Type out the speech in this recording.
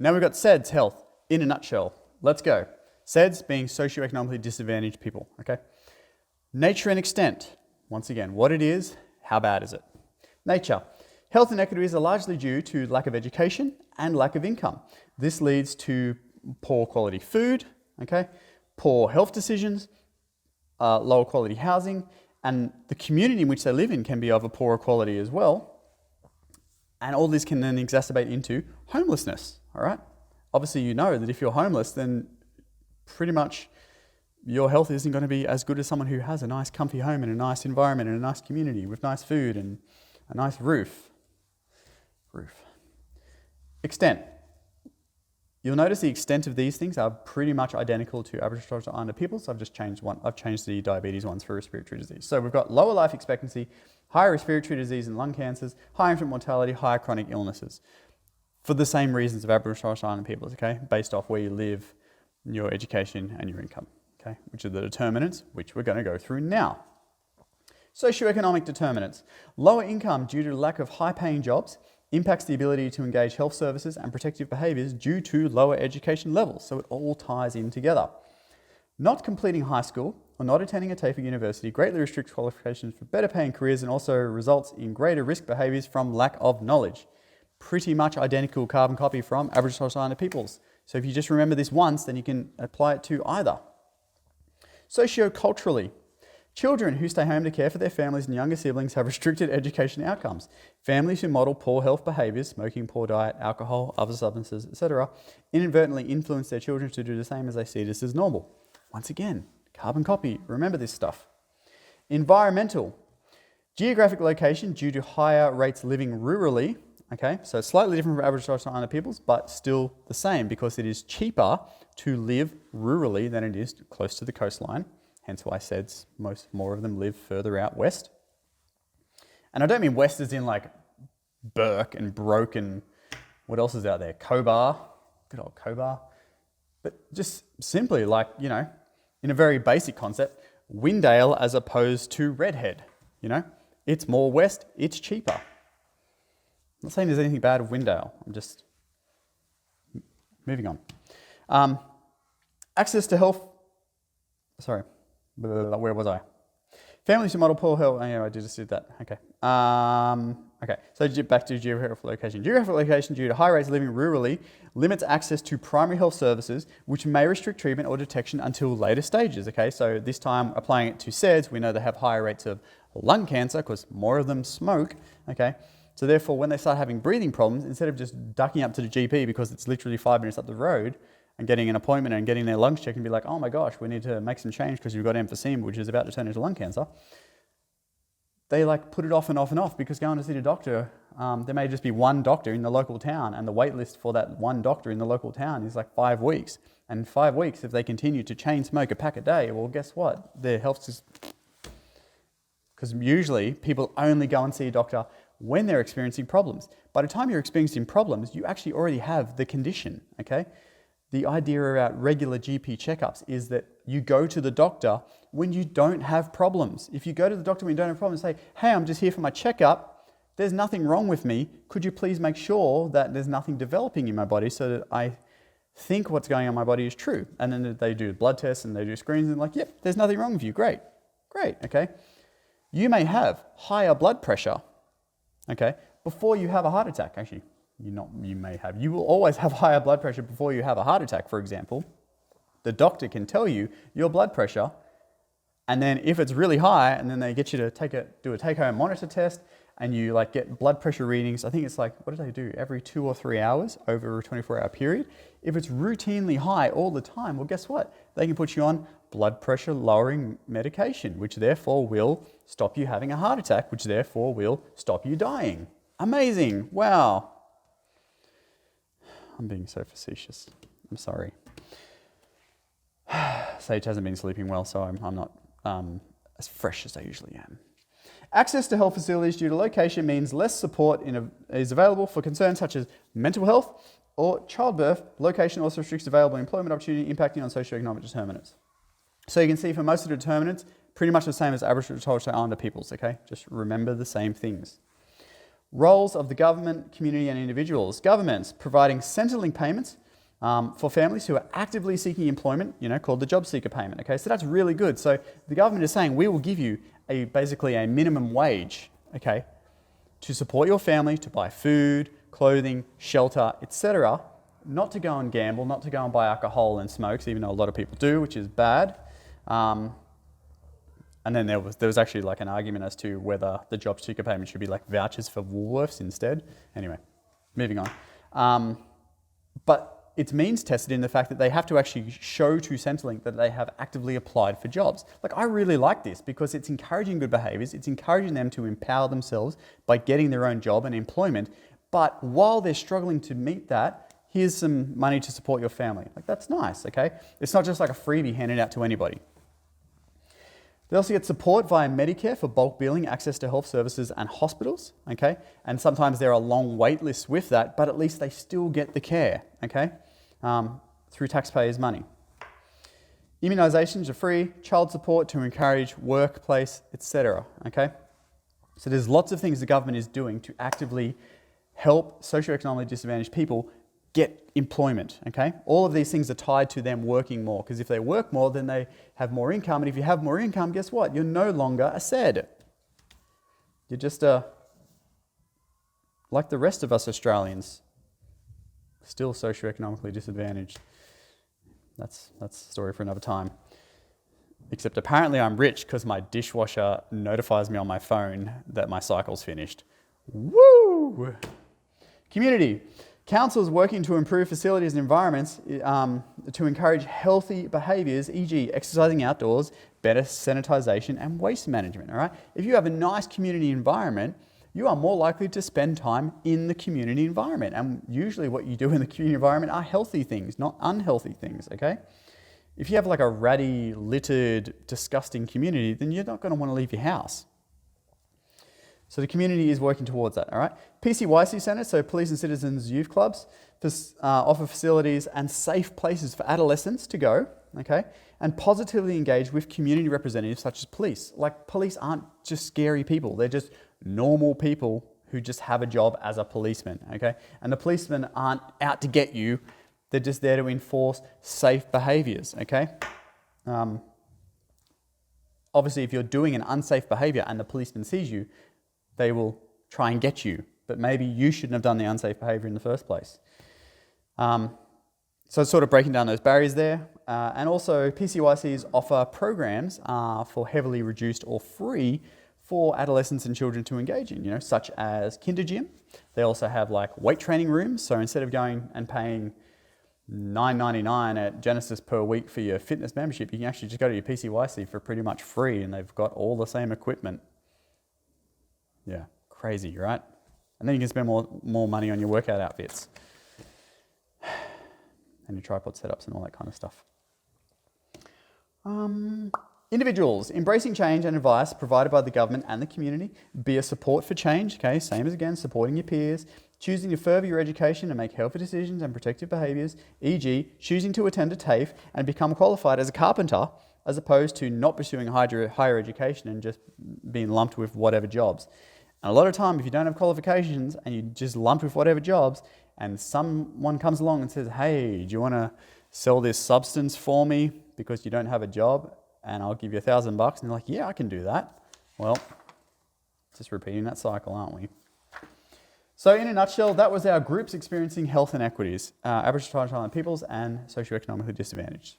Now we've got SEDs, health, in a nutshell. Let's go. SEDs being socioeconomically disadvantaged people, okay? Nature and extent. Once again, what it is, how bad is it? Nature. Health inequities are largely due to lack of education and lack of income. This leads to poor quality food, okay? Poor health decisions, lower quality housing, and the community in which they live in can be of a poorer quality as well. And all this can then exacerbate into homelessness, all right? Obviously, you know that if you're homeless, then pretty much your health isn't going to be as good as someone who has a nice comfy home and a nice environment and a nice community with nice food and a nice roof. Extent. You'll notice the extent of these things are pretty much identical to average Torres Strait Islander people, so I've just changed one. I've changed the diabetes ones for respiratory disease. So we've got lower life expectancy, higher respiratory disease and lung cancers, higher infant mortality, higher chronic illnesses. For the same reasons of average Torres Strait Islander people, okay? Based off where you live, your education and your income, okay? Which are the determinants, which we're going to go through now. Socioeconomic determinants. Lower income due to lack of high-paying jobs impacts the ability to engage health services and protective behaviours due to lower education levels. So it all ties in together. Not completing high school or not attending a TAFE university greatly restricts qualifications for better paying careers and also results in greater risk behaviours from lack of knowledge. Pretty much identical carbon copy from average Torres Strait Islander peoples. So if you just remember this once, then you can apply it to either. Socioculturally. Children who stay home to care for their families and younger siblings have restricted education outcomes. Families who model poor health behaviours, smoking, poor diet, alcohol, other substances, etc., inadvertently influence their children to do the same as they see this as normal. Once again, carbon copy. Remember this stuff. Environmental. Geographic location due to higher rates living rurally. Okay, so slightly different from average Torres Strait Islander peoples, but still the same because it is cheaper to live rurally than it is close to the coastline. Hence why SEDs, more of them live further out west. And I don't mean west as in like Burke and Broke and what else is out there? Cobar, good old Cobar. But just simply like, you know, in a very basic concept, Windale as opposed to Redhead, you know? It's more west, it's cheaper. I'm not saying there's anything bad with Windale, I'm just moving on. Access to health, where was I? Families who model poor health, oh yeah, I just did that, okay. Okay, so back to geographical location. Geographical location due to high rates of living rurally limits access to primary health services, which may restrict treatment or detection until later stages, okay? So this time applying it to SEDs, we know they have higher rates of lung cancer because more of them smoke, okay? So therefore, when they start having breathing problems, instead of just ducking up to the GP because it's literally 5 minutes up the road and getting an appointment and getting their lungs checked and be like, oh my gosh, we need to make some change because you've got emphysema, which is about to turn into lung cancer. They like put it off and off and off because going to see the doctor, there may just be one doctor in the local town and the wait list for that one doctor in the local town is like 5 weeks. And in 5 weeks, if they continue to chain smoke a pack a day, well, guess what? Their health's just... Because usually people only go and see a doctor when they're experiencing problems. By the time you're experiencing problems, you actually already have the condition, okay? The idea about regular GP checkups is that you go to the doctor when you don't have problems. If you go to the doctor when you don't have problems, say, hey, I'm just here for my checkup. There's nothing wrong with me. Could you please make sure that there's nothing developing in my body so that I think what's going on in my body is true? And then they do blood tests and they do screens and like, yep, there's nothing wrong with you. Great, okay? You may have higher blood pressure, okay, before you have a heart attack. Actually, you will always have higher blood pressure before you have a heart attack, for example. The doctor can tell you your blood pressure, and then if it's really high, and then they get you to do a take-home monitor test, and you like get blood pressure readings. I think it's like, what do they do? Every 2 or 3 hours over a 24-hour period. If it's routinely high all the time, well, guess what? They can put you on blood pressure lowering medication, which therefore will stop you having a heart attack, which therefore will stop you dying. Amazing. Wow. I'm being so facetious. I'm sorry. Sage hasn't been sleeping well, so I'm not as fresh as I usually am. Access to health facilities due to location means less support is available for concerns such as mental health or childbirth. Location also restricts available employment opportunity, impacting on socioeconomic determinants. So you can see for most of the determinants, pretty much the same as average Torres Strait Islander peoples, okay? Just remember the same things. Roles of the government, community and individuals. Governments providing Centrelink payments for families who are actively seeking employment, called the job seeker payment. Okay, so that's really good. So the government is saying we will give you basically a minimum wage, okay, to support your family, to buy food, clothing, shelter, etc. Not to go and gamble, not to go and buy alcohol and smokes, even though a lot of people do, which is bad. And then there was actually like an argument as to whether the job seeker payment should be like vouchers for Woolworths instead. Anyway, moving on. But it's means tested in the fact that they have to actually show to Centrelink that they have actively applied for jobs. Like, I really like this because it's encouraging good behaviours. It's encouraging them to empower themselves by getting their own job and employment. But while they're struggling to meet that, here's some money to support your family. Like, that's nice, okay? It's not just like a freebie handed out to anybody. They also get support via Medicare for bulk billing, access to health services and hospitals, okay? And sometimes there are long wait lists with that, but at least they still get the care, okay? Through taxpayers' money. Immunisations are free, child support to encourage workplace, etc., okay? So there's lots of things the government is doing to actively help socioeconomically disadvantaged people get employment, okay? All of these things are tied to them working more, because if they work more, then they have more income, and if you have more income, guess what? You're no longer a SED. You're just like the rest of us Australians, still socioeconomically disadvantaged. That's a story for another time. Except apparently I'm rich because my dishwasher notifies me on my phone that my cycle's finished. Woo! Community. Councils working to improve facilities and environments to encourage healthy behaviours, e.g. exercising outdoors, better sanitisation and waste management, all right? If you have a nice community environment, you are more likely to spend time in the community environment. And usually what you do in the community environment are healthy things, not unhealthy things, okay? If you have like a ratty, littered, disgusting community, then you're not going to want to leave your house. So the community is working towards that, all right? PCYC centres, so police and citizens youth clubs, offer facilities and safe places for adolescents to go, okay? And positively engage with community representatives such as police. Like, police aren't just scary people, they're just normal people who just have a job as a policeman, okay? And the policemen aren't out to get you, they're just there to enforce safe behaviours, okay? Obviously, if you're doing an unsafe behaviour and the policeman sees you, they will try and get you, but maybe you shouldn't have done the unsafe behaviour in the first place. So it's sort of breaking down those barriers there. And also PCYCs offer programs for heavily reduced or free for adolescents and children to engage in, such as kinder gym. They also have like weight training rooms. So instead of going and paying $9.99 at Genesis per week for your fitness membership, you can actually just go to your PCYC for pretty much free, and they've got all the same equipment. Yeah, crazy, right? And then you can spend more money on your workout outfits and your tripod setups and all that kind of stuff. Individuals, embracing change and advice provided by the government and the community. Be a support for change, okay? Same as again, supporting your peers. Choosing to further your education and make healthy decisions and protective behaviours, e.g. choosing to attend a TAFE and become qualified as a carpenter, as opposed to not pursuing higher education and just being lumped with whatever jobs. And a lot of time, if you don't have qualifications and you just lumped with whatever jobs, and someone comes along and says, hey, do you want to sell this substance for me because you don't have a job and I'll give you $1,000? And they're like, yeah, I can do that. Well, just repeating that cycle, aren't we? So in a nutshell, that was our groups experiencing health inequities, Aboriginal and Torres Strait Islander peoples and socioeconomically disadvantaged.